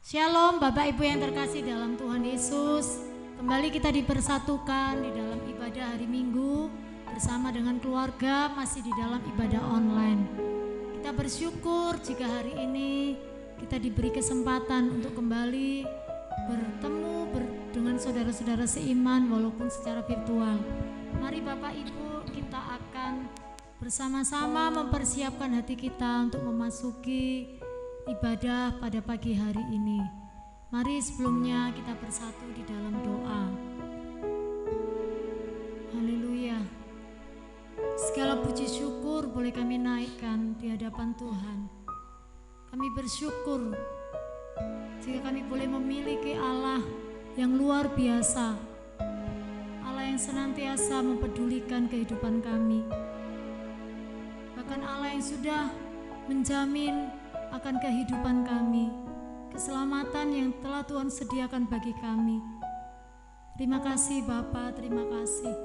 Shalom Bapak Ibu yang terkasih dalam Tuhan Yesus. Kembali kita dipersatukan di dalam ibadah hari Minggu bersama dengan keluarga, masih di dalam ibadah online. Kita bersyukur jika hari ini kita diberi kesempatan untuk kembali bertemu dengan saudara-saudara seiman walaupun secara virtual. Mari Bapak Ibu, kita akan bersama-sama mempersiapkan hati kita untuk memasuki ibadah pada pagi hari ini. Mari sebelumnya kita bersatu di dalam doa. Haleluya. Segala puji syukur boleh kami naikkan di hadapan Tuhan. Kami bersyukur jika kami boleh memiliki Allah yang luar biasa, Allah yang senantiasa mempedulikan kehidupan kami, bahkan Allah yang sudah menjamin akan kehidupan kami, keselamatan yang telah Tuhan sediakan bagi kami. Terima kasih Bapa, terima kasih.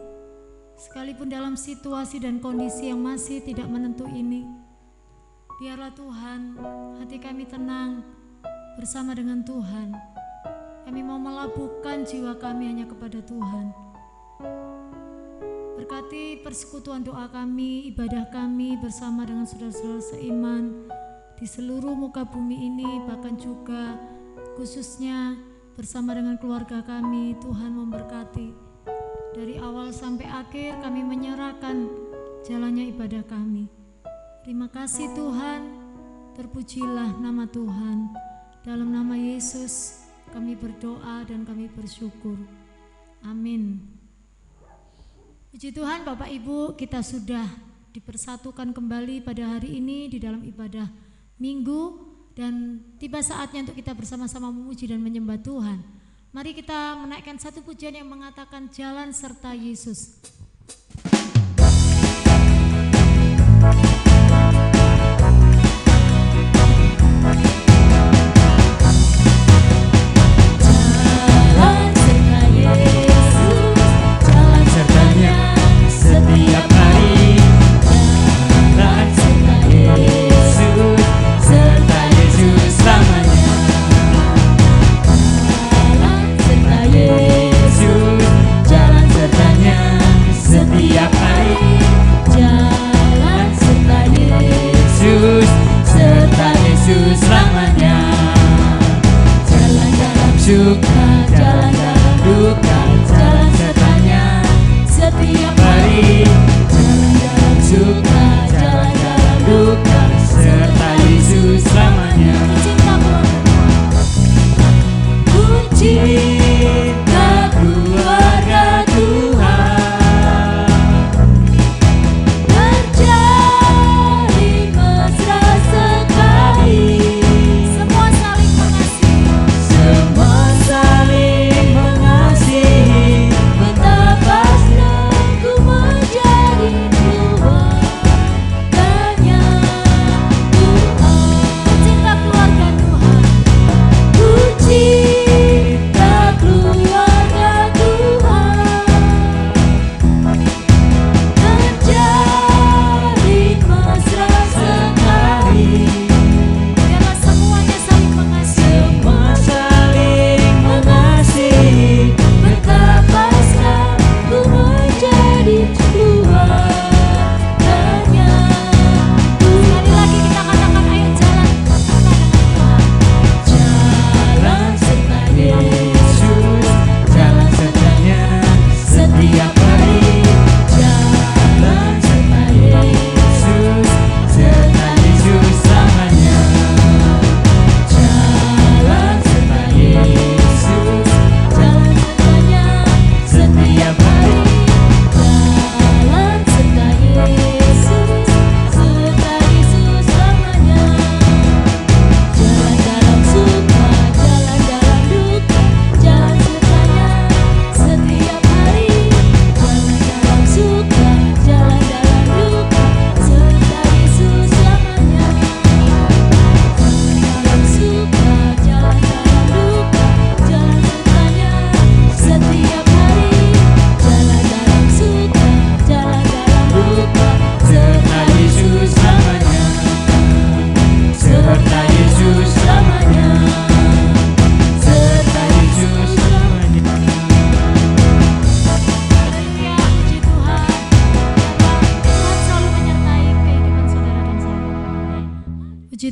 Sekalipun dalam situasi dan kondisi yang masih tidak menentu ini, biarlah Tuhan hati kami tenang bersama dengan Tuhan. Kami mau melabuhkan jiwa kami hanya kepada Tuhan. Berkati persekutuan doa kami, ibadah kami bersama dengan saudara-saudara seiman di seluruh muka bumi ini, bahkan juga khususnya bersama dengan keluarga kami. Tuhan memberkati. Dari awal sampai akhir kami menyerahkan jalannya ibadah kami. Terima kasih Tuhan, terpujilah nama Tuhan. Dalam nama Yesus kami berdoa dan kami bersyukur. Amin. Puji Tuhan Bapak Ibu, kita sudah dipersatukan kembali pada hari ini di dalam ibadah Minggu, dan tiba saatnya untuk kita bersama-sama memuji dan menyembah Tuhan. Mari kita menaikkan satu pujian yang mengatakan jalan serta Yesus. Suka, jalan dalam duka, jalan sertanya setiap hari. Jalan dalam suka, jalan dalam duka, serta Yesus selamanya. Ku cinta keluarga Tuhan, menjadi mesra sekali. Semua saling mengasihi. Cinta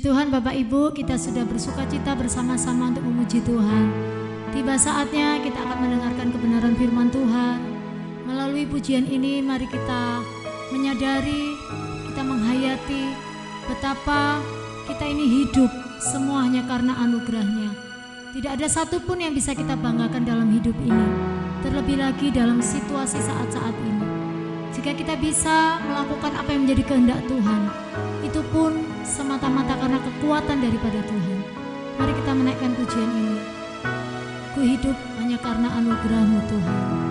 Puji Tuhan Bapak Ibu, kita sudah bersuka cita bersama-sama untuk memuji Tuhan. Tiba saatnya kita akan mendengarkan kebenaran firman Tuhan. Melalui pujian ini mari kita menyadari, kita menghayati betapa kita ini hidup semua hanya karena anugerah-Nya. Tidak ada satupun yang bisa kita banggakan dalam hidup ini, terlebih lagi dalam situasi saat-saat ini. Jika kita bisa melakukan apa yang menjadi kehendak Tuhan, itu pun semata-mata karena kekuatan daripada Tuhan. Mari kita menaikkan pujian ini. Ku hidup hanya karena anugerah-Mu Tuhan.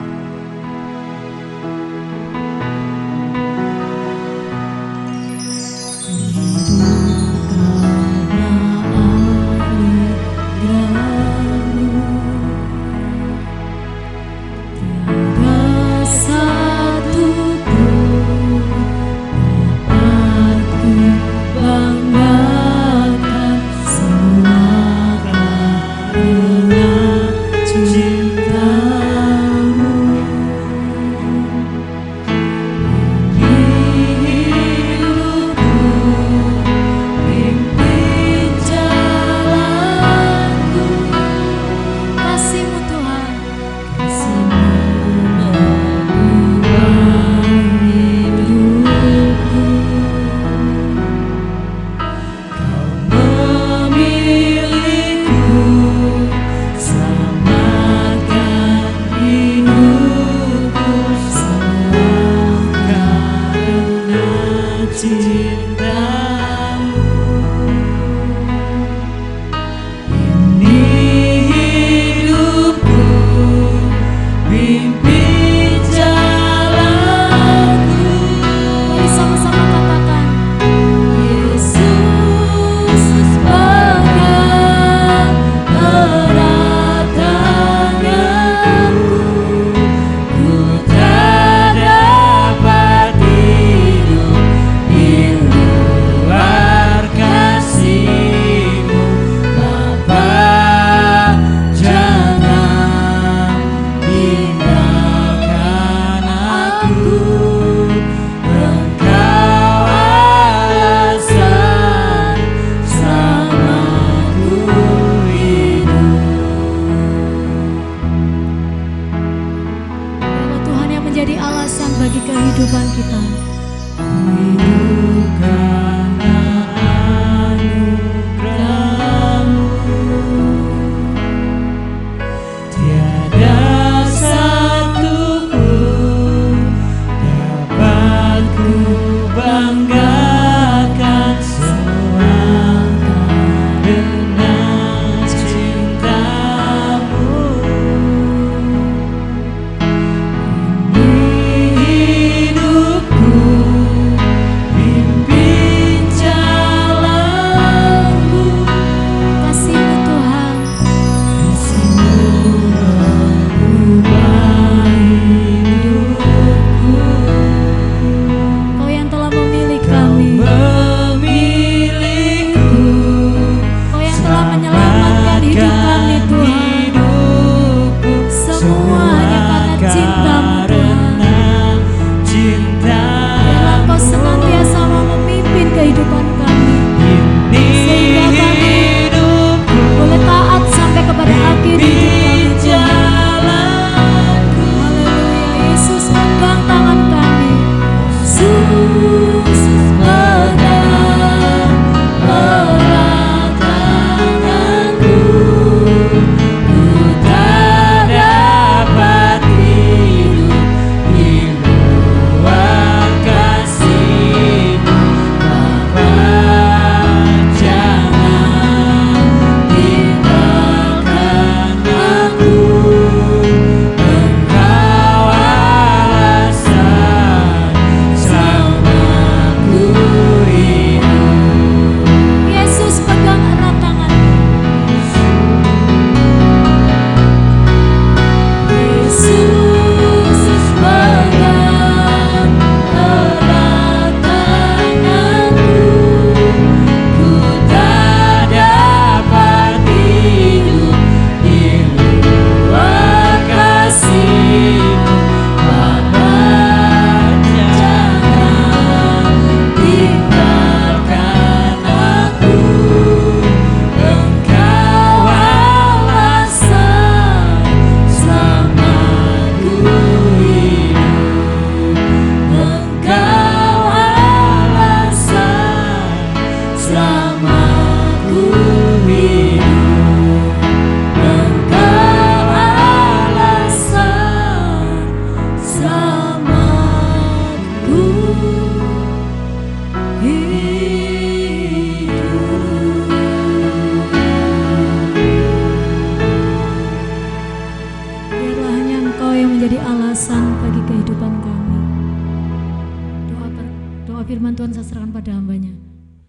firman Tuhan saya serahkan pada hambanya.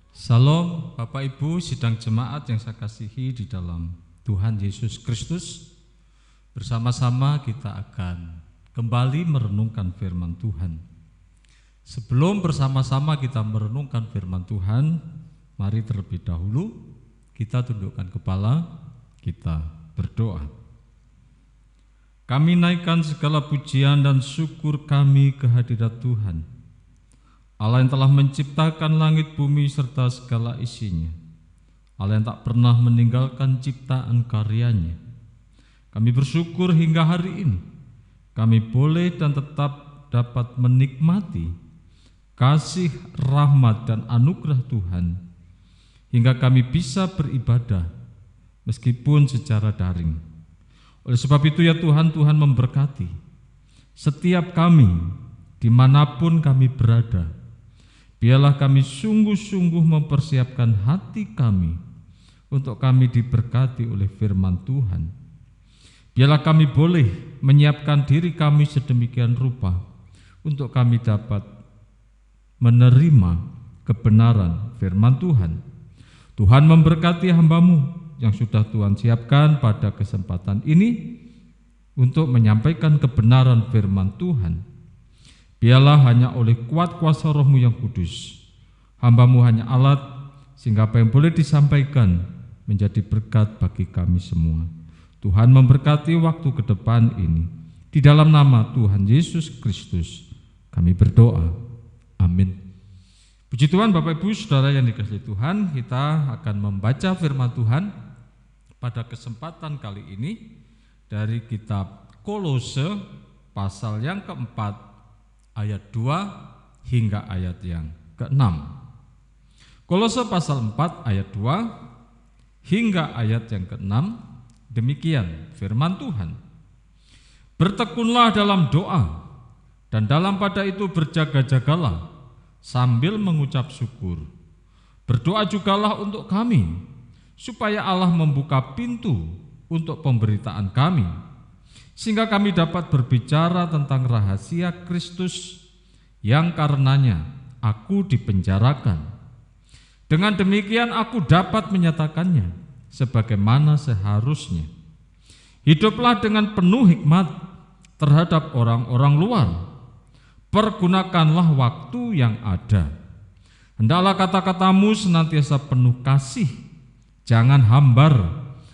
Salam Bapak Ibu sidang jemaat yang saya kasihi di dalam Tuhan Yesus Kristus. Bersama-sama kita akan kembali merenungkan firman Tuhan. Sebelum bersama-sama kita merenungkan firman Tuhan, mari terlebih dahulu kita tundukkan kepala, kita berdoa. Kami naikkan segala pujian dan syukur kami kehadirat Tuhan, Allah yang telah menciptakan langit bumi serta segala isinya, Allah yang tak pernah meninggalkan ciptaan karyanya. Kami bersyukur hingga hari ini kami boleh dan tetap dapat menikmati kasih, rahmat, dan anugerah Tuhan, hingga kami bisa beribadah meskipun secara daring. Oleh sebab itu ya Tuhan, Tuhan memberkati setiap kami dimanapun kami berada. Biarlah kami sungguh-sungguh mempersiapkan hati kami untuk kami diberkati oleh firman Tuhan. Biarlah kami boleh menyiapkan diri kami sedemikian rupa untuk kami dapat menerima kebenaran firman Tuhan. Tuhan memberkati hamba-Mu yang sudah Tuhan siapkan pada kesempatan ini untuk menyampaikan kebenaran firman Tuhan. Biarlah hanya oleh kuat kuasa Roh-Mu yang kudus, hamba-Mu hanya alat sehingga apa yang boleh disampaikan menjadi berkat bagi kami semua. Tuhan memberkati waktu ke depan ini. Di dalam nama Tuhan Yesus Kristus kami berdoa. Amin. Puji Tuhan, Bapak Ibu Saudara yang dikasihi Tuhan, kita akan membaca firman Tuhan pada kesempatan kali ini dari kitab Kolose pasal yang keempat ayat 2 hingga ayat yang ke-6. Kolose pasal 4 ayat 2 hingga ayat yang ke-6. Demikian firman Tuhan. Bertekunlah dalam doa, dan dalam pada itu berjaga-jagalah sambil mengucap syukur. Berdoa jugalah untuk kami, supaya Allah membuka pintu untuk pemberitaan kami, sehingga kami dapat berbicara tentang rahasia Kristus yang karenanya aku dipenjarakan. Dengan demikian aku dapat menyatakannya sebagaimana seharusnya. Hiduplah dengan penuh hikmat terhadap orang-orang luar. Pergunakanlah waktu yang ada. Hendaklah kata-katamu senantiasa penuh kasih, jangan hambar,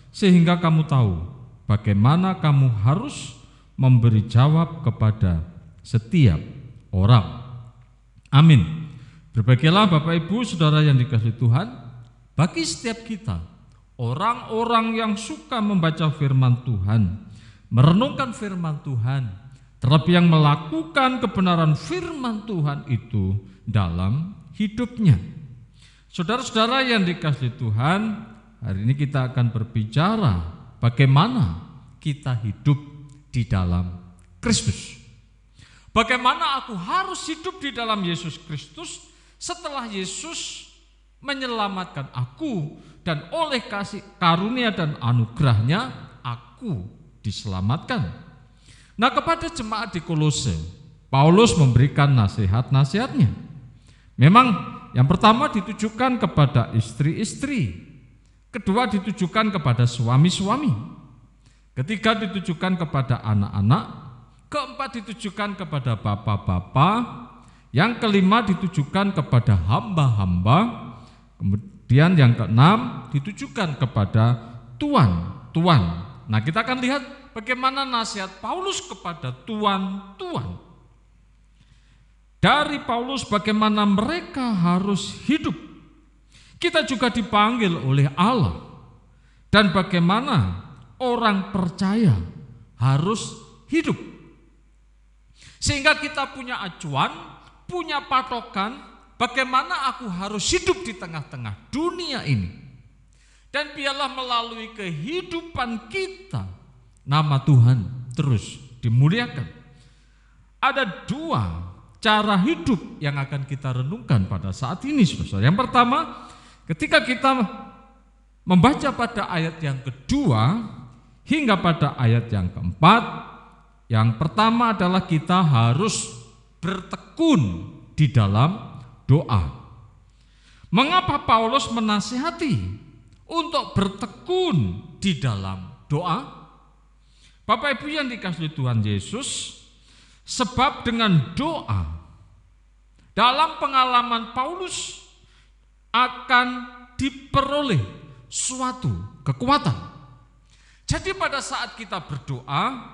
sehingga kamu tahu bagaimana kamu harus memberi jawab kepada setiap orang. Amin. Berbahagialah Bapak Ibu Saudara yang dikasihi Tuhan, bagi setiap kita orang-orang yang suka membaca firman Tuhan, merenungkan firman Tuhan, terlebih yang melakukan kebenaran firman Tuhan itu dalam hidupnya. Saudara-saudara yang dikasihi Tuhan, hari ini kita akan berbicara bagaimana kita hidup di dalam Kristus. Bagaimana aku harus hidup di dalam Yesus Kristus setelah Yesus menyelamatkan aku, dan oleh kasih karunia dan anugerahnya aku diselamatkan. Nah, kepada jemaat di Kolose, Paulus memberikan nasihat-nasihatnya. Memang yang pertama ditujukan kepada istri-istri, kedua ditujukan kepada suami-suami, ketiga ditujukan kepada anak-anak, keempat ditujukan kepada bapak-bapak, yang kelima ditujukan kepada hamba-hamba, kemudian yang keenam ditujukan kepada tuan-tuan. Nah, kita akan lihat bagaimana nasihat Paulus kepada tuan-tuan. Dari Paulus bagaimana mereka harus hidup. Kita juga dipanggil oleh Allah. Dan bagaimana orang percaya harus hidup. Sehingga kita punya acuan, punya patokan, bagaimana aku harus hidup di tengah-tengah dunia ini. Dan biarlah melalui kehidupan kita, nama Tuhan terus dimuliakan. Ada dua cara hidup yang akan kita renungkan pada saat ini, saudara. Yang pertama, ketika kita membaca pada ayat yang kedua hingga pada ayat yang keempat, yang pertama adalah kita harus bertekun di dalam doa. Mengapa Paulus menasihati untuk bertekun di dalam doa? Bapak Ibu yang dikasihi Tuhan Yesus, sebab dengan doa dalam pengalaman Paulus akan diperoleh suatu kekuatan. Jadi pada saat kita berdoa,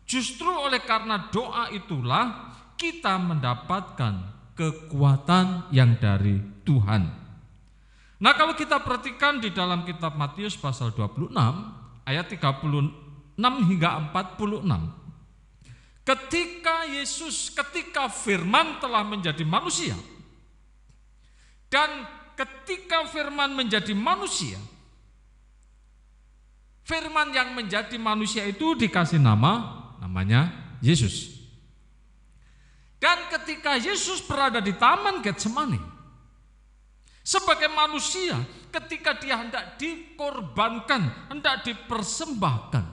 justru oleh karena doa itulah kita mendapatkan kekuatan yang dari Tuhan. Nah, kalau kita perhatikan di dalam kitab Matius pasal 26 ayat 36 hingga 46. Ketika firman telah menjadi manusia, dan ketika firman menjadi manusia, firman yang menjadi manusia itu dikasih namanya Yesus. Dan ketika Yesus berada di Taman Getsemani, sebagai manusia, ketika dia hendak dikorbankan, hendak dipersembahkan,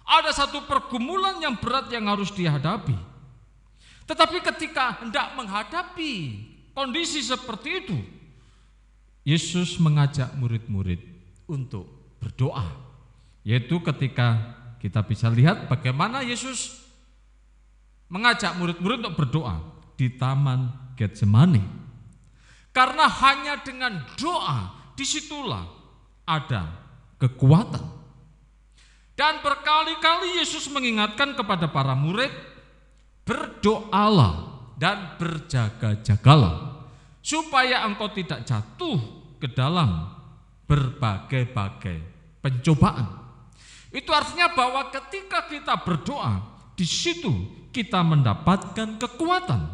ada satu pergumulan yang berat yang harus dihadapi. Tetapi ketika hendak menghadapi kondisi seperti itu, Yesus mengajak murid-murid untuk berdoa. Yaitu ketika kita bisa lihat bagaimana Yesus mengajak murid-murid untuk berdoa di Taman Getsemani. Karena hanya dengan doa disitulah ada kekuatan. Dan berkali-kali Yesus mengingatkan kepada para murid, berdoalah dan berjaga-jagalah supaya engkau tidak jatuh ke dalam berbagai-bagai pencobaan. Itu artinya bahwa ketika kita berdoa, di situ kita mendapatkan kekuatan.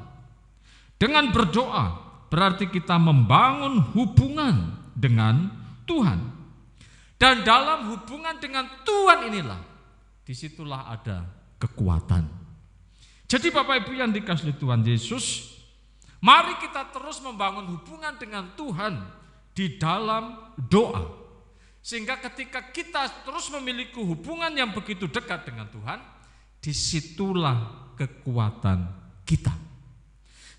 Dengan berdoa berarti kita membangun hubungan dengan Tuhan. Dan dalam hubungan dengan Tuhan inilah, disitulah ada kekuatan. Jadi Bapak Ibu yang dikasihi Tuhan Yesus, mari kita terus membangun hubungan dengan Tuhan di dalam doa. Sehingga ketika kita terus memiliki hubungan yang begitu dekat dengan Tuhan, disitulah kekuatan kita.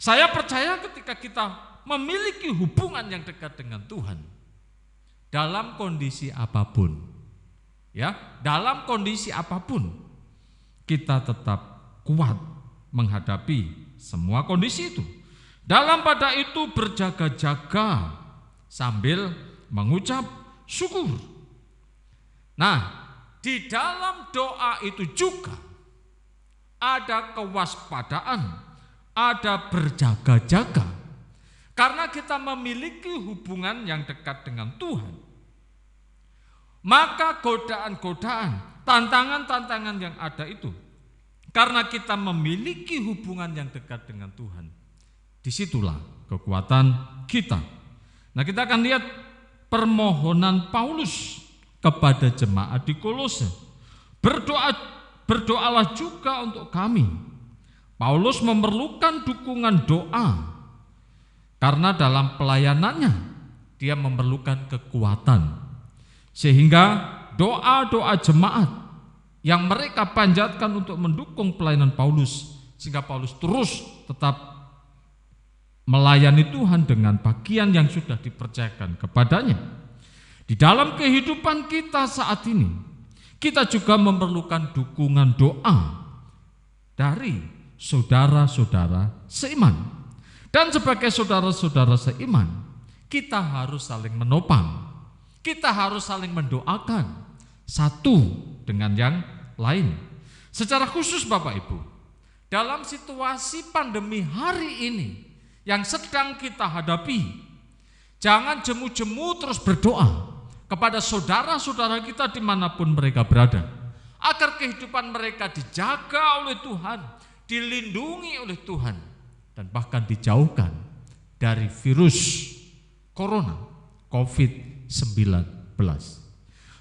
Saya percaya ketika kita memiliki hubungan yang dekat dengan Tuhan, dalam kondisi apapun, dalam kondisi apapun, kita tetap kuat menghadapi semua kondisi itu. Dalam pada itu berjaga-jaga sambil mengucap syukur. Nah, di dalam doa itu juga ada kewaspadaan, ada berjaga-jaga. Karena kita memiliki hubungan yang dekat dengan Tuhan, maka godaan-godaan, tantangan-tantangan yang ada itu, karena kita memiliki hubungan yang dekat dengan Tuhan, disitulah kekuatan kita. Nah, kita akan lihat permohonan Paulus kepada jemaat di Kolose. Berdoalah juga untuk kami. Paulus memerlukan dukungan doa, karena dalam pelayanannya dia memerlukan kekuatan. Sehingga doa-doa jemaat yang mereka panjatkan untuk mendukung pelayanan Paulus, sehingga Paulus terus tetap melayani Tuhan dengan bagian yang sudah dipercayakan kepadanya. Di dalam kehidupan kita saat ini, kita juga memerlukan dukungan doa dari saudara-saudara seiman. Dan sebagai saudara-saudara seiman, kita harus saling menopang, kita harus saling mendoakan satu dengan yang lain. Secara khusus Bapak Ibu, dalam situasi pandemi hari ini yang sedang kita hadapi, jangan jemu-jemu terus berdoa kepada saudara-saudara kita dimanapun mereka berada, agar kehidupan mereka dijaga oleh Tuhan, dilindungi oleh Tuhan, dan bahkan dijauhkan dari virus corona COVID-19.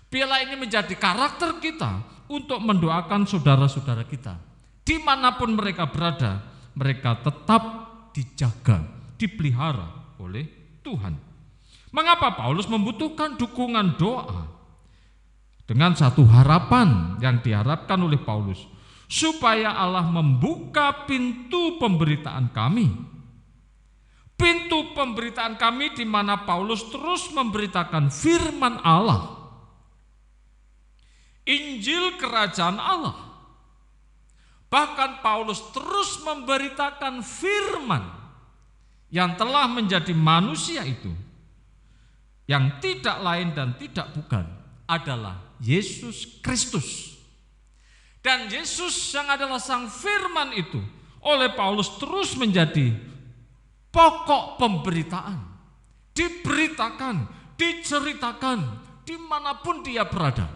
Biarlah ini menjadi karakter kita untuk mendoakan saudara-saudara kita dimanapun mereka berada, mereka tetap dijaga, dipelihara oleh Tuhan. Mengapa Paulus membutuhkan dukungan doa? Dengan satu harapan yang diharapkan oleh Paulus, supaya Allah membuka pintu pemberitaan kami. Pintu pemberitaan kami di mana Paulus terus memberitakan firman Allah, Injil Kerajaan Allah. Bahkan Paulus terus memberitakan firman yang telah menjadi manusia itu, yang tidak lain dan tidak bukan adalah Yesus Kristus. Dan Yesus yang adalah sang firman itu oleh Paulus terus menjadi pokok pemberitaan, diberitakan, diceritakan dimanapun dia berada.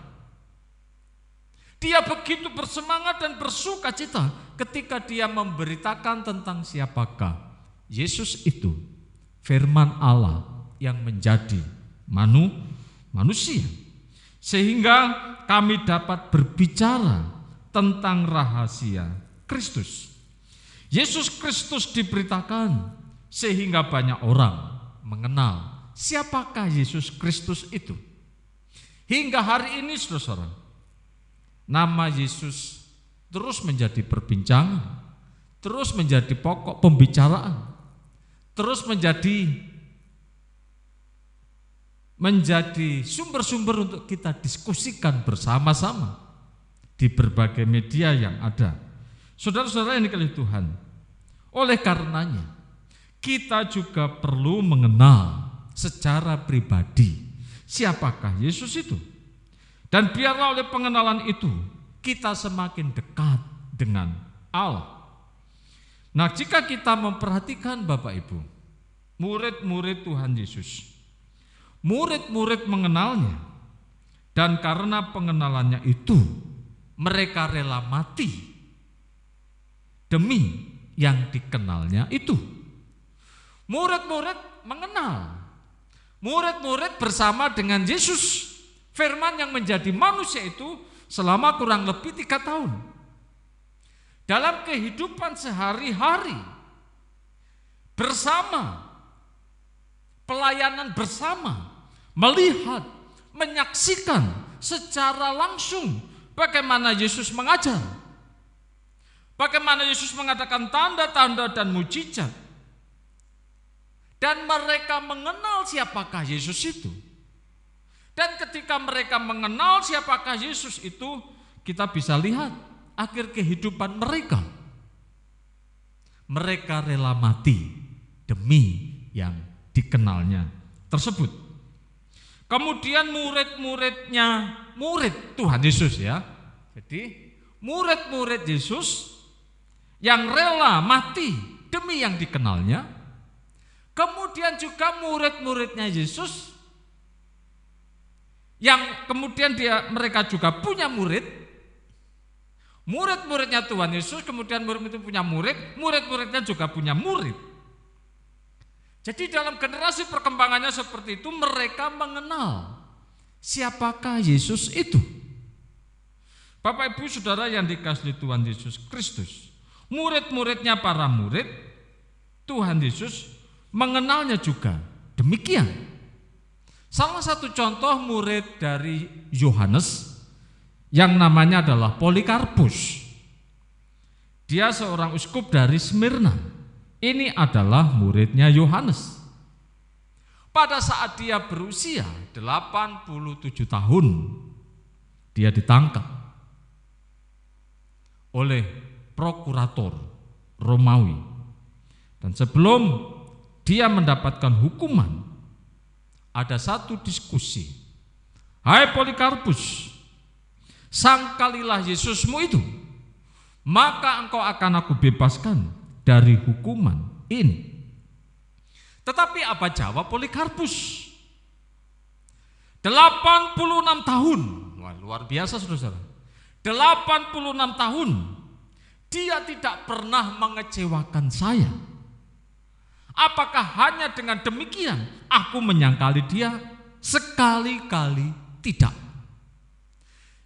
Dia begitu bersemangat dan bersuka cita ketika dia memberitakan tentang siapakah Yesus itu, firman Allah yang menjadi manusia. Sehingga kami dapat berbicara tentang rahasia Kristus. Yesus Kristus diberitakan sehingga banyak orang mengenal siapakah Yesus Kristus itu. Hingga hari ini saudara, nama Yesus terus menjadi perbincangan, terus menjadi pokok pembicaraan, terus menjadi sumber-sumber untuk kita diskusikan bersama-sama di berbagai media yang ada. Saudara-saudara yang dikasihi Tuhan, oleh karenanya kita juga perlu mengenal secara pribadi siapakah Yesus itu. Dan biarlah oleh pengenalan itu kita semakin dekat dengan Allah. Nah, jika kita memperhatikan Bapak Ibu, murid-murid Tuhan Yesus, murid-murid mengenalnya, dan karena pengenalannya itu mereka rela mati demi yang dikenalnya itu. Murid-murid mengenal, murid-murid bersama dengan Yesus, firman yang menjadi manusia itu selama kurang lebih 3 tahun. Dalam kehidupan sehari-hari, bersama, pelayanan bersama, melihat, menyaksikan secara langsung bagaimana Yesus mengajar, bagaimana Yesus mengadakan tanda-tanda dan mujizat. Dan mereka mengenal siapakah Yesus itu. Dan ketika mereka mengenal siapakah Yesus itu, kita bisa lihat akhir kehidupan mereka. Mereka rela mati demi yang dikenalnya tersebut. Kemudian murid-muridnya, murid Tuhan Yesus ya. Jadi murid-murid Yesus yang rela mati demi yang dikenalnya. Kemudian juga murid-muridnya Yesus yang kemudian mereka juga punya murid. Murid-muridnya Tuhan Yesus, kemudian murid itu punya murid, murid-muridnya juga punya murid. Jadi dalam generasi perkembangannya seperti itu, mereka mengenal siapakah Yesus itu. Bapak Ibu Saudara yang dikasihi Tuhan Yesus Kristus, murid-muridnya para murid Tuhan Yesus mengenalnya juga demikian. Salah satu contoh murid dari Yohanes yang namanya adalah Polikarpus. Dia seorang uskup dari Smyrna. Ini adalah muridnya Yohanes. Pada saat dia berusia 87 tahun, dia ditangkap oleh prokurator Romawi. Dan sebelum dia mendapatkan hukuman, ada satu diskusi. Hai Polikarpus, sangkalilah Yesusmu itu, maka engkau akan aku bebaskan dari hukuman ini. Tetapi apa jawab Polikarpus? 86 tahun. Wah, luar biasa saudara. 86 tahun dia tidak pernah mengecewakan saya. Apakah hanya dengan demikian aku menyangkali dia? Sekali-kali tidak.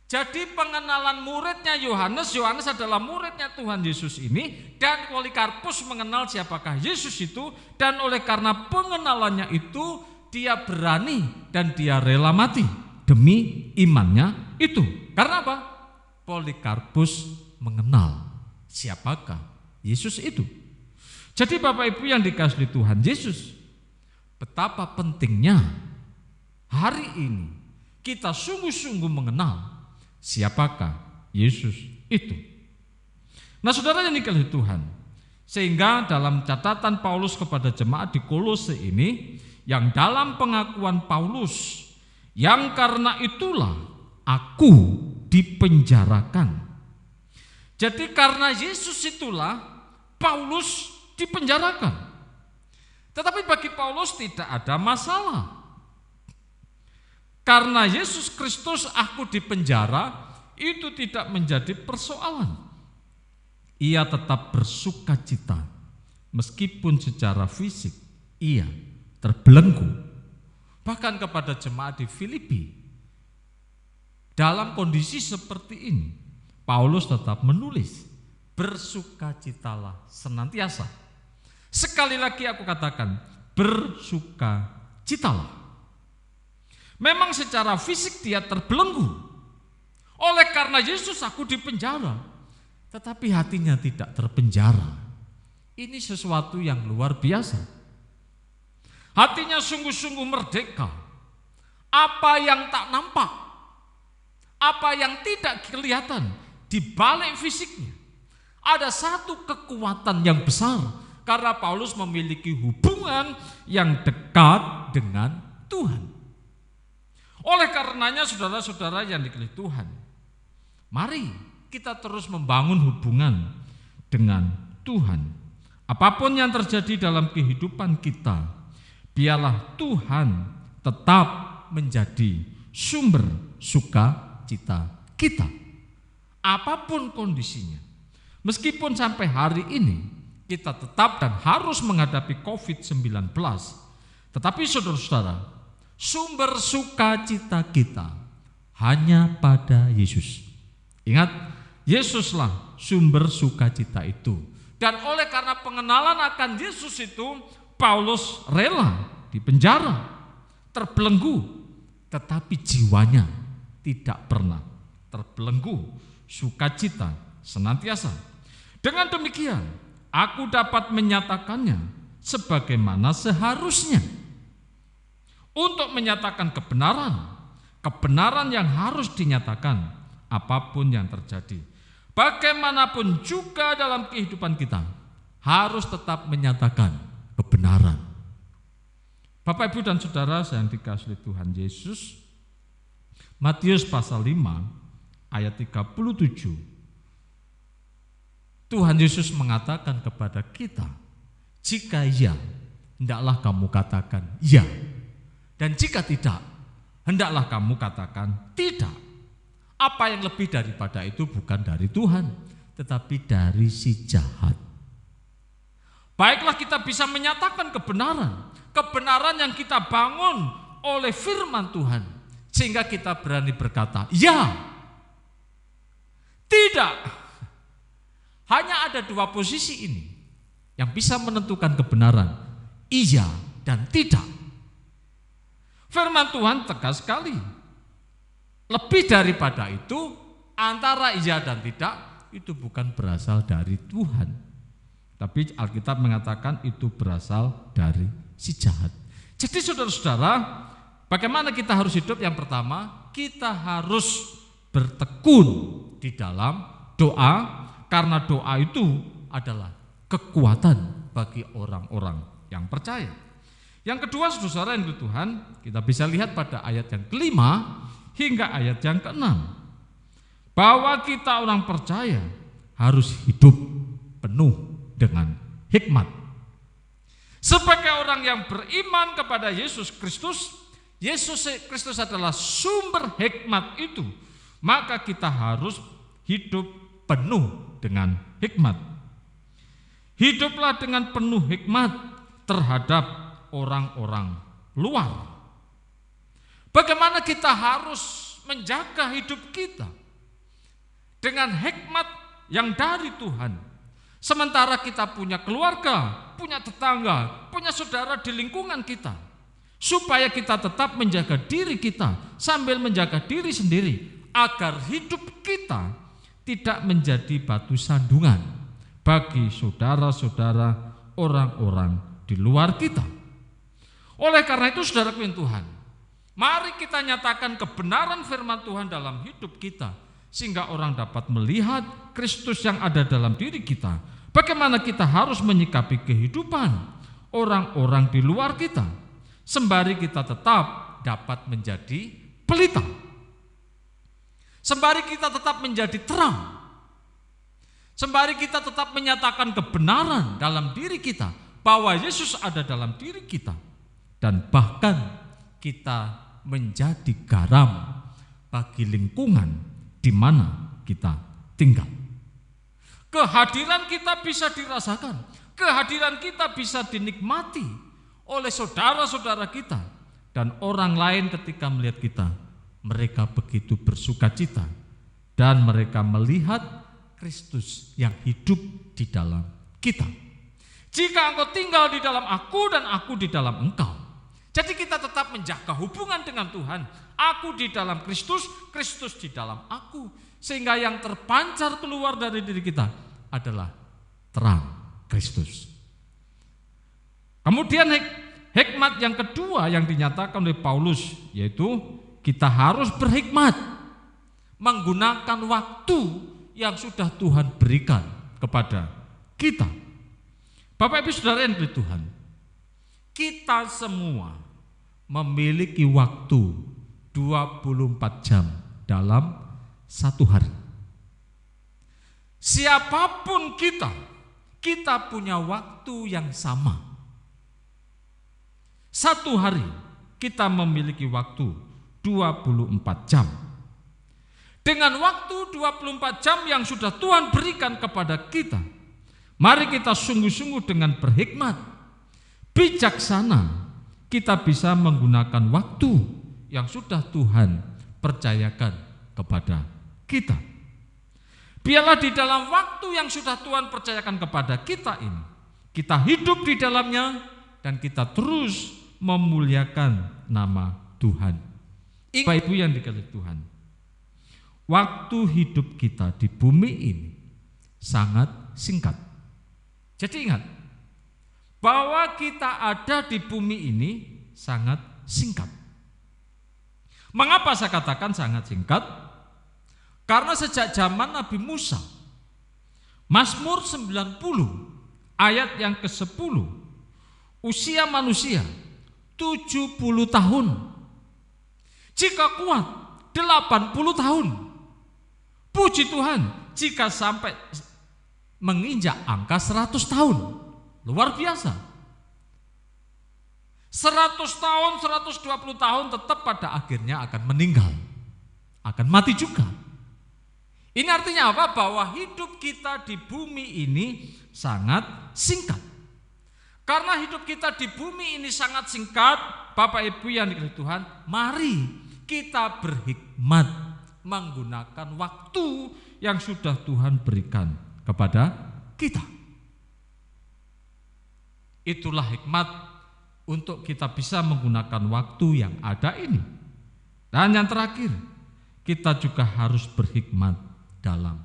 Jadi pengenalan muridnya Yohanes adalah muridnya Tuhan Yesus ini, dan Polikarpus mengenal siapakah Yesus itu, dan oleh karena pengenalannya itu dia berani dan dia rela mati demi imannya itu. Karena apa? Polikarpus mengenal siapakah Yesus itu. Jadi Bapak Ibu yang dikasihi Tuhan Yesus, betapa pentingnya hari ini kita sungguh-sungguh mengenal siapakah Yesus itu. Nah saudara yang dikasihi Tuhan, sehingga dalam catatan Paulus kepada jemaat di Kolose ini, yang dalam pengakuan Paulus, yang karena itulah aku dipenjarakan. Jadi karena Yesus itulah Paulus dipenjarakan. Tetapi bagi Paulus tidak ada masalah. Karena Yesus Kristus aku dipenjara, itu tidak menjadi persoalan. Ia tetap bersuka cita, meskipun secara fisik ia terbelenggu. Bahkan kepada jemaat di Filipi, dalam kondisi seperti ini, Paulus tetap menulis, bersukacitalah senantiasa. Sekali lagi aku katakan, bersukacitalah. Memang secara fisik dia terbelenggu. Oleh karena Yesus aku dipenjara, tetapi hatinya tidak terpenjara. Ini sesuatu yang luar biasa. Hatinya sungguh-sungguh merdeka. Apa yang tak nampak, apa yang tidak kelihatan di balik fisiknya, ada satu kekuatan yang besar karena Paulus memiliki hubungan yang dekat dengan Tuhan. Oleh karenanya saudara-saudara yang dikasihi Tuhan, mari kita terus membangun hubungan dengan Tuhan. Apapun yang terjadi dalam kehidupan kita, biarlah Tuhan tetap menjadi sumber sukacita kita. Apapun kondisinya, meskipun sampai hari ini kita tetap dan harus menghadapi COVID-19, tetapi saudara-saudara, sumber sukacita kita hanya pada Yesus. Ingat, Yesuslah sumber sukacita itu. Dan oleh karena pengenalan akan Yesus itu, Paulus rela dipenjara, terbelenggu, tetapi jiwanya tidak pernah terbelenggu, sukacita senantiasa. Dengan demikian, aku dapat menyatakannya sebagaimana seharusnya. Untuk menyatakan kebenaran yang harus dinyatakan apapun yang terjadi. Bagaimanapun juga dalam kehidupan kita harus tetap menyatakan kebenaran. Bapak, Ibu dan Saudara yang dikasihi Tuhan Yesus, Matius pasal 5 ayat 37, Tuhan Yesus mengatakan kepada kita, jika iya, hendaklah kamu katakan iya, dan jika tidak, hendaklah kamu katakan tidak. Apa yang lebih daripada itu bukan dari Tuhan, tetapi dari si jahat. Baiklah kita bisa menyatakan kebenaran yang kita bangun oleh firman Tuhan, sehingga kita berani berkata, ya, tidak. Hanya ada dua posisi ini yang bisa menentukan kebenaran, iya dan tidak. Firman Tuhan tegas sekali. Lebih daripada itu, antara iya dan tidak, itu bukan berasal dari Tuhan. Tapi Alkitab mengatakan itu berasal dari si jahat. Jadi saudara-saudara, bagaimana kita harus hidup? Yang pertama, kita harus bertekun di dalam doa, karena doa itu adalah kekuatan bagi orang-orang yang percaya. Yang kedua, saudara yang Tuhan, kita bisa lihat pada ayat yang kelima hingga ayat yang keenam, bahwa kita orang percaya harus hidup penuh dengan hikmat. Sebagai orang yang beriman kepada Yesus Kristus, Yesus Kristus adalah sumber hikmat itu, maka kita harus hidup penuh dengan hikmat. Hiduplah dengan penuh hikmat terhadap orang-orang luar. Bagaimana kita harus menjaga hidup kita dengan hikmat yang dari Tuhan. Sementara kita punya keluarga, punya tetangga, punya saudara di lingkungan kita. Supaya kita tetap menjaga diri kita sambil menjaga diri sendiri, agar hidup kita tidak menjadi batu sandungan bagi saudara-saudara orang-orang di luar kita. Oleh karena itu saudara yang Tuhan, mari kita nyatakan kebenaran firman Tuhan dalam hidup kita, sehingga orang dapat melihat Kristus yang ada dalam diri kita. Bagaimana kita harus menyikapi kehidupan orang-orang di luar kita, sembari kita tetap dapat menjadi pelita, sembari kita tetap menjadi terang, sembari kita tetap menyatakan kebenaran dalam diri kita, bahwa Yesus ada dalam diri kita, dan bahkan kita menjadi garam bagi lingkungan di mana kita tinggal. Kehadiran kita bisa dirasakan, kehadiran kita bisa dinikmati oleh saudara-saudara kita, dan orang lain ketika melihat kita, mereka begitu bersukacita dan mereka melihat Kristus yang hidup di dalam kita. Jika engkau tinggal di dalam aku dan aku di dalam engkau, jadi kita tetap menjaga hubungan dengan Tuhan. Aku di dalam Kristus, Kristus di dalam aku, sehingga yang terpancar keluar dari diri kita adalah terang Kristus. Kemudian hikmat yang kedua yang dinyatakan oleh Paulus, yaitu kita harus berhikmat menggunakan waktu yang sudah Tuhan berikan kepada kita. Bapak Ibu Saudara yang dikasihi Tuhan, kita semua memiliki waktu 24 jam dalam satu hari. Siapapun kita punya waktu yang sama. Satu hari kita memiliki waktu 24 jam. Dengan waktu 24 jam yang sudah Tuhan berikan kepada kita, mari kita sungguh-sungguh dengan berhikmat, bijaksana, kita bisa menggunakan waktu yang sudah Tuhan percayakan kepada kita. Biarlah di dalam waktu yang sudah Tuhan percayakan kepada kita ini, kita hidup di dalamnya dan kita terus memuliakan nama Tuhan. Bapak Ibu yang dikasihi Tuhan, waktu hidup kita di bumi ini sangat singkat. Jadi ingat, bahwa kita ada di bumi ini sangat singkat. Mengapa saya katakan sangat singkat? Karena sejak zaman Nabi Musa, Mazmur 90 ayat yang ke-10, usia manusia 70 tahun, jika kuat 80 tahun. Puji Tuhan, jika sampai menginjak angka 100 tahun, luar biasa. 100 tahun, 120 tahun tetap pada akhirnya akan meninggal, akan mati juga. Ini artinya apa? Bahwa hidup kita di bumi ini sangat singkat. Karena hidup kita di bumi ini sangat singkat, Bapak Ibu yang dikasihi Tuhan, mari kita berhikmat menggunakan waktu yang sudah Tuhan berikan kepada kita. Itulah hikmat untuk kita bisa menggunakan waktu yang ada ini. Dan yang terakhir, kita juga harus berhikmat dalam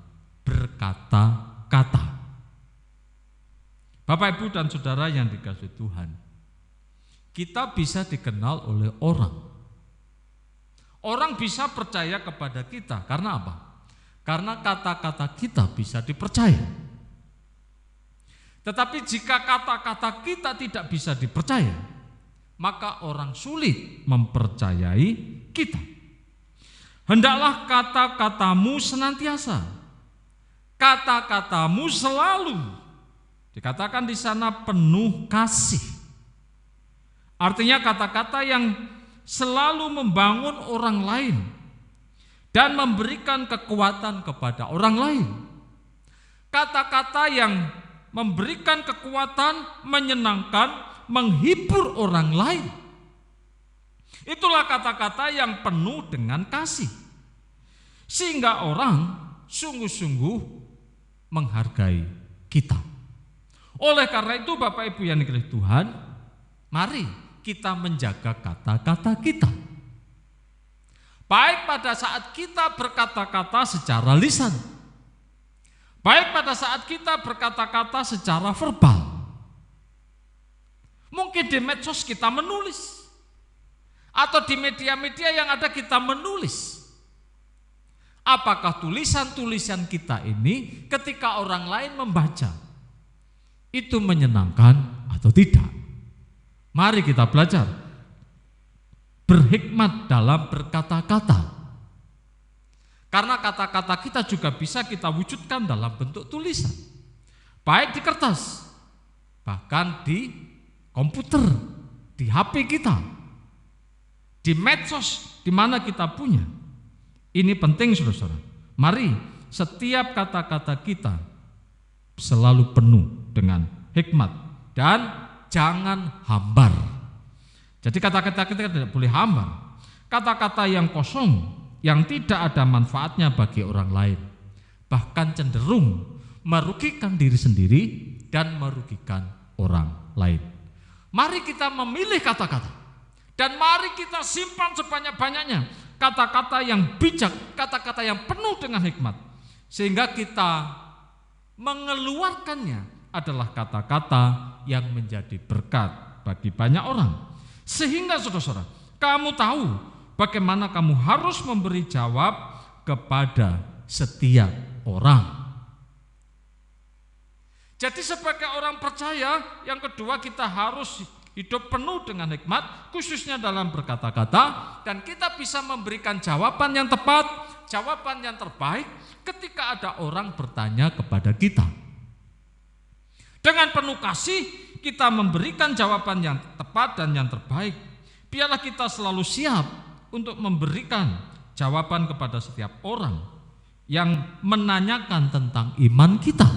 berkata-kata. Bapak Ibu dan Saudara yang dikasihi Tuhan, kita bisa dikenal oleh orang. Orang bisa percaya kepada kita karena apa? Karena kata-kata kita bisa dipercaya. Tetapi jika kata-kata kita tidak bisa dipercaya, maka orang sulit mempercayai kita. Hendaklah kata-katamu senantiasa, kata-katamu selalu, dikatakan di sana penuh kasih. Artinya kata-kata yang selalu membangun orang lain dan memberikan kekuatan kepada orang lain. Kata-kata yang memberikan kekuatan, menyenangkan, menghibur orang lain. Itulah kata-kata yang penuh dengan kasih, sehingga orang sungguh-sungguh menghargai kita. Oleh karena itu Bapak Ibu yang dikasihi Tuhan, mari kita menjaga kata-kata kita. Baik pada saat kita berkata-kata secara lisan, baik pada saat kita berkata-kata secara verbal, Mungkin di medsos kita menulis, atau di media-media yang ada kita menulis. Apakah tulisan-tulisan kita ini ketika orang lain membaca itu menyenangkan atau tidak? Mari kita belajar berhikmat dalam berkata-kata. Karena kata-kata kita juga bisa kita wujudkan dalam bentuk tulisan. Baik di kertas, bahkan di komputer, di HP kita, di medsos, di mana kita punya. Ini penting saudara-saudara. Mari setiap kata-kata kita selalu penuh dengan hikmat dan jangan hambar. Jadi kata-kata kita tidak boleh hambar. Kata-kata yang kosong, yang tidak ada manfaatnya bagi orang lain, bahkan cenderung merugikan diri sendiri dan merugikan orang lain. Mari kita memilih kata-kata dan mari kita simpan sebanyak-banyaknya kata-kata yang bijak, kata-kata yang penuh dengan hikmat, sehingga kita mengeluarkannya adalah kata-kata yang menjadi berkat bagi banyak orang. Sehingga saudara-saudara, kamu tahu bagaimana kamu harus memberi jawab kepada setiap orang. Jadi sebagai orang percaya, yang kedua kita harus hidup penuh dengan hikmat, khususnya dalam berkata-kata, dan kita bisa memberikan jawaban yang tepat, jawaban yang terbaik ketika ada orang bertanya kepada kita. Dengan penuh kasih kita memberikan jawaban yang tepat dan yang terbaik. Biarlah kita selalu siap untuk memberikan jawaban kepada setiap orang yang menanyakan tentang iman kita.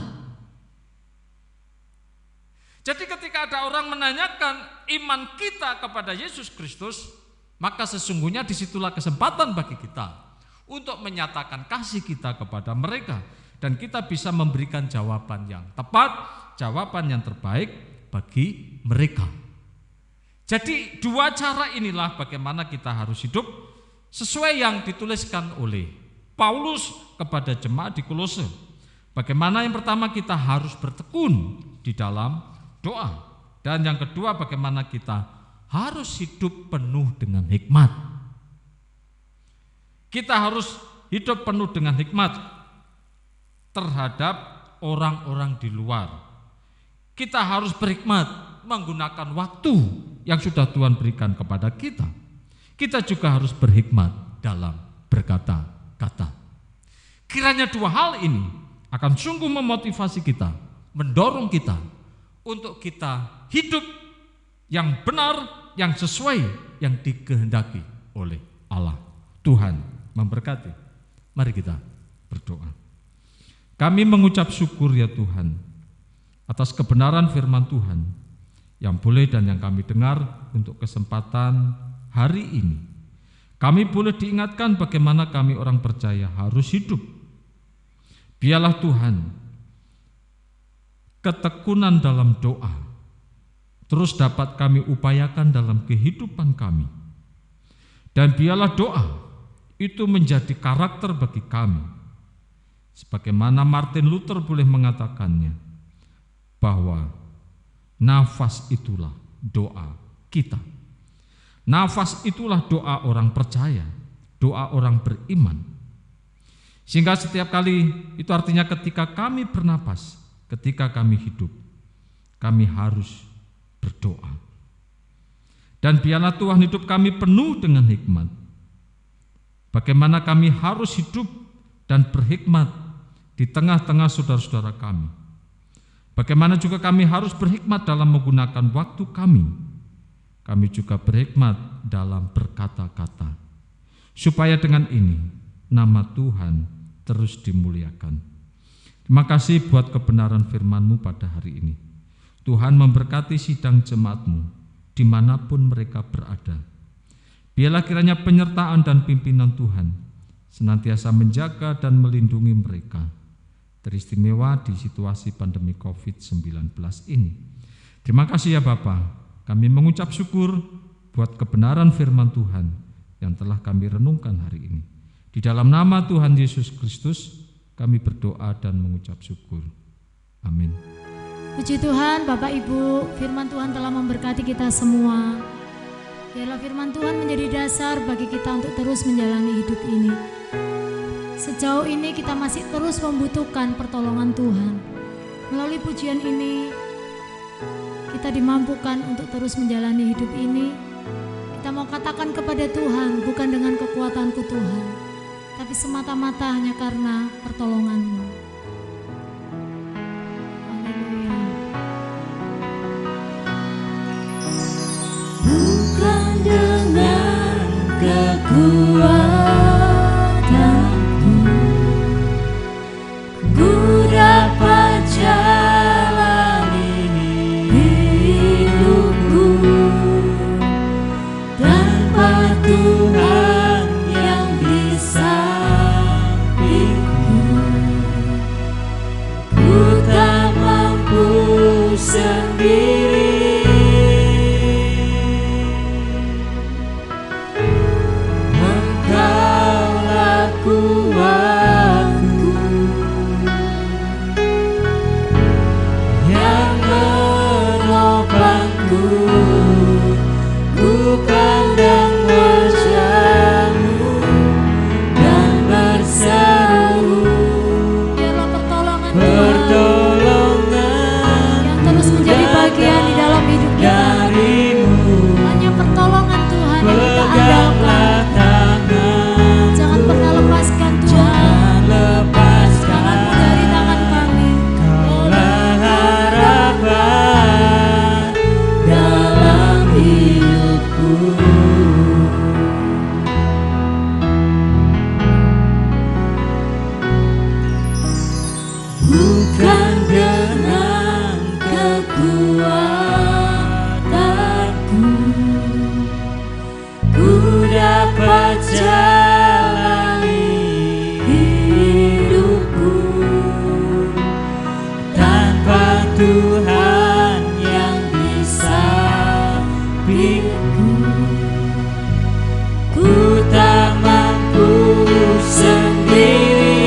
Jadi ketika ada orang menanyakan iman kita kepada Yesus Kristus, maka sesungguhnya disitulah kesempatan bagi kita untuk menyatakan kasih kita kepada mereka, dan kita bisa memberikan jawaban yang tepat, jawaban yang terbaik bagi mereka. Jadi dua cara inilah bagaimana kita harus hidup sesuai yang dituliskan oleh Paulus kepada jemaat di Kolose. Bagaimana yang pertama kita harus bertekun di dalam doa, dan yang kedua bagaimana kita harus hidup penuh dengan hikmat. Kita harus hidup penuh dengan hikmat terhadap orang-orang di luar. Kita harus berhikmat menggunakan waktu yang sudah Tuhan berikan kepada kita. Kita juga harus berhikmat dalam berkata-kata. Kiranya dua hal ini akan sungguh memotivasi kita, mendorong kita untuk kita hidup yang benar, yang sesuai, yang dikehendaki oleh Allah. Tuhan memberkati. Mari kita berdoa. Kami mengucap syukur ya Tuhan atas kebenaran firman Tuhan yang boleh dan yang kami dengar untuk kesempatan hari ini. Kami boleh diingatkan bagaimana kami orang percaya harus hidup. Biarlah Tuhan ketekunan dalam doa terus dapat kami upayakan dalam kehidupan kami. Dan biarlah doa itu menjadi karakter bagi kami. Sebagaimana Martin Luther boleh mengatakannya, bahwa nafas itulah doa kita. Nafas itulah doa orang percaya, doa orang beriman. Sehingga setiap kali itu artinya ketika kami bernapas, ketika kami hidup, kami harus berdoa. Dan biarlah Tuhan hidup kami penuh dengan hikmat. Bagaimana kami harus hidup dan berhikmat di tengah-tengah saudara-saudara kami. Bagaimana juga kami harus berhikmat dalam menggunakan waktu kami. Kami juga berhikmat dalam berkata-kata. Supaya dengan ini nama Tuhan terus dimuliakan. Terima kasih buat kebenaran firman-Mu pada hari ini. Tuhan memberkati sidang jemaat-Mu dimanapun mereka berada. Biarlah kiranya penyertaan dan pimpinan Tuhan senantiasa menjaga dan melindungi mereka, teristimewa di situasi pandemi COVID-19 ini. Terima kasih ya Bapa, kami mengucap syukur buat kebenaran firman Tuhan yang telah kami renungkan hari ini. Di dalam nama Tuhan Yesus Kristus, kami berdoa dan mengucap syukur. Amin. Puji Tuhan, Bapak Ibu, firman Tuhan telah memberkati kita semua. Biarlah firman Tuhan menjadi dasar bagi kita untuk terus menjalani hidup ini. Sejauh ini kita masih terus membutuhkan pertolongan Tuhan. Melalui pujian ini, kita dimampukan untuk terus menjalani hidup ini. Kita mau katakan kepada Tuhan, bukan dengan kekuatanku Tuhan, tapi semata-mata hanya karena pertolongan-Mu. Bukan dengan kekuatanku ku dapat jalani hidupku, tanpa Tuhan yang di sampingku ku tak mampu sendiri. Bukan dengan kekuatanku ku dapat jalani hidupku, tanpa Tuhan yang di sampingku ku tak mampu sendiri.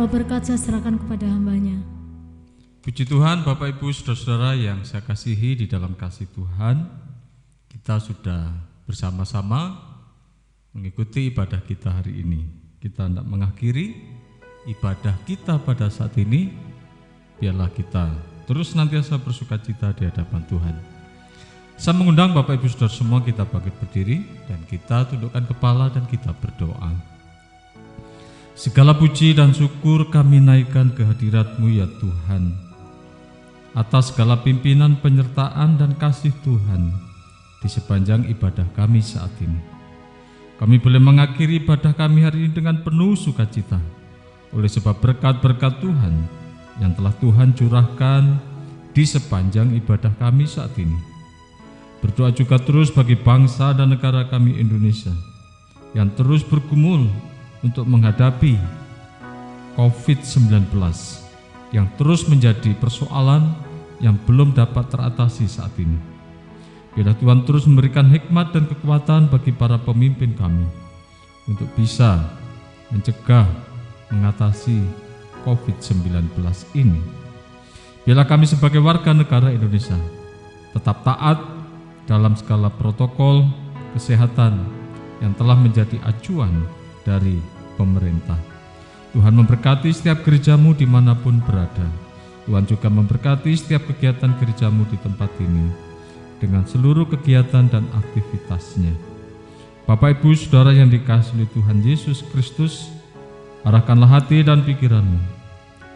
Berkat saya serahkan kepada hamba-Nya. Puji Tuhan, Bapak Ibu Saudara-saudara yang saya kasihi di dalam kasih Tuhan, kita sudah bersama-sama mengikuti ibadah kita hari ini. Kita hendak mengakhiri ibadah kita pada saat ini. Biarlah kita terus nantiasa bersukacita di hadapan Tuhan. Saya mengundang Bapak Ibu Saudara semua, kita bangkit berdiri dan kita tundukkan kepala dan kita berdoa. Segala puji dan syukur kami naikkan ke hadirat-Mu ya Tuhan, atas segala pimpinan, penyertaan dan kasih Tuhan di sepanjang ibadah kami saat ini. Kami boleh mengakhiri ibadah kami hari ini dengan penuh sukacita. oleh sebab berkat-berkat Tuhan yang telah Tuhan curahkan di sepanjang ibadah kami saat ini. Berdoa juga terus bagi bangsa dan negara kami Indonesia yang terus bergumul untuk menghadapi COVID-19 yang terus menjadi persoalan yang belum dapat teratasi saat ini. Biarlah Tuhan terus memberikan hikmat dan kekuatan bagi para pemimpin kami untuk bisa mencegah, mengatasi COVID-19 ini. Biarlah kami sebagai warga negara Indonesia tetap taat dalam segala protokol kesehatan yang telah menjadi acuan dari pemerintah. Tuhan memberkati setiap gerejamu dimanapun berada. Tuhan juga memberkati setiap kegiatan gerejamu di tempat ini dengan seluruh kegiatan dan aktivitasnya. Bapak, Ibu, Saudara yang dikasihi Tuhan Yesus Kristus, arahkanlah hati dan pikiranmu.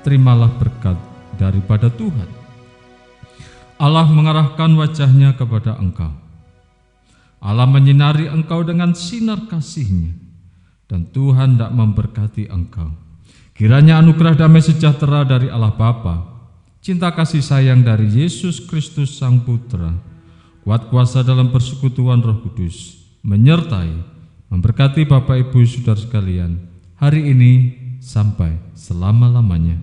Terimalah berkat daripada Tuhan. Allah mengarahkan wajahnya kepada engkau. Allah menyinari engkau dengan sinar kasih-Nya, dan Tuhan hendak memberkati engkau. Kiranya anugerah damai sejahtera dari Allah Bapa, cinta kasih sayang dari Yesus Kristus Sang Putra, kuat kuasa dalam persekutuan Roh Kudus, menyertai, memberkati Bapak, Ibu, Saudara sekalian, hari ini sampai selama-lamanya.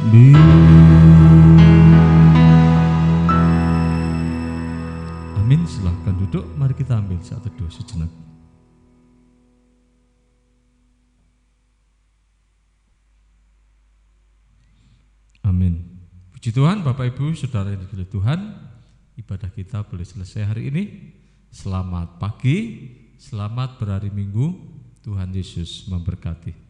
Amin. Amin. Silahkan duduk, mari kita ambil saat teduh sejenak. Amin. Puji Tuhan, Bapak, Ibu, Saudara yang dikasihi Tuhan, ibadah kita boleh selesai hari ini. Selamat pagi, selamat berhari Minggu, Tuhan Yesus memberkati.